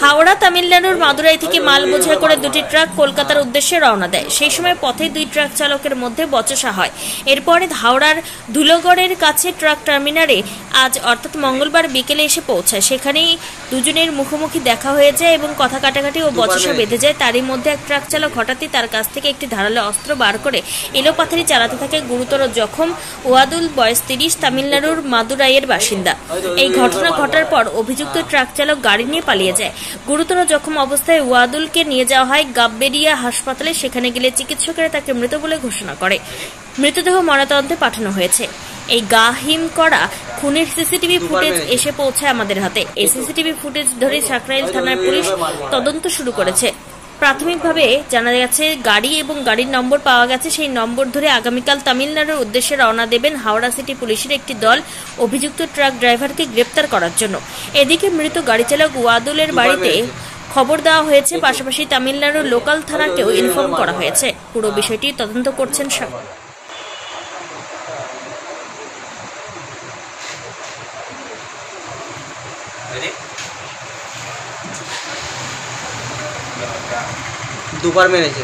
হাওড়া তামিলনাড়ুর মাদুরাই থেকে মাল বোঝাই করে দুটি ট্রাক কলকাতার উদ্দেশ্যে রওনা দেয়। সেই সময় পথে দুই ট্রাক চালকের মধ্যে বচসা হয়। এরপরে হাওড়ার ধুলোগড়ের কাছে ট্রাক টার্মিনালে আজ অর্থাৎ মঙ্গলবার বিকেলে এসে পৌঁছায়। সেখানেই দুজনের মুখোমুখি দেখা হয়ে যায় এবং কথা কাটাকাটি ও বচসা বেঁধে যায়। তারই মধ্যে এক ট্রাক চালক হঠাৎই তার কাছ থেকে একটি ধারালো অস্ত্র বার করে এলোপাথারি চালাতে থাকে। গুরুতর জখম ওয়াদুল, বয়স 30, তামিলনাড়ুর মাদুরাইয়ের বাসিন্দা। এই ঘটনা ঘটার পর অভিযুক্ত ট্রাক চালক গাড়ি নিয়ে পালিয়ে যায়। গুরুতর জখম অবস্থায় ওয়াদুলকে নিয়ে যাওয়া হয় গাববেরিয়া হাসপাতালে। সেখানে গেলে চিকিৎসকেরা তাকে মৃত বলে ঘোষণা করে। মৃতদেহ ময়নাতদন্তে পাঠানো হয়েছে। এই গা হিম করা খুনের সিসিটিভি ফুটেজ এসে পৌঁছায় আমাদের হাতে। এই সিসিটিভি ফুটেজ ধরে সাকরাইল থানার পুলিশ তদন্ত শুরু করেছে। প্রাথমিকভাবে জানা গেছে গাড়ি এবং গাড়ির নম্বর পাওয়া গেছে। সেই নম্বর ধরে আগামীকাল তামিলনাড়ুর উদ্দেশ্যে রওনা দেবেন হাওড়া সিটি পুলিশের একটি দল অভিযুক্ত ট্রাক ড্রাইভারকে গ্রেপ্তার করার জন্য। এদিকে মৃত গাড়ি চালক ওয়াদুলের বাড়িতে খবর দেওয়া হয়েছে। পাশাপাশি তামিলনাড়ুর লোকাল থানাকেও ইনফর্ম করা হয়েছে। পুরো বিষয়টি তদন্ত করছেন। দুবার মেরেছে।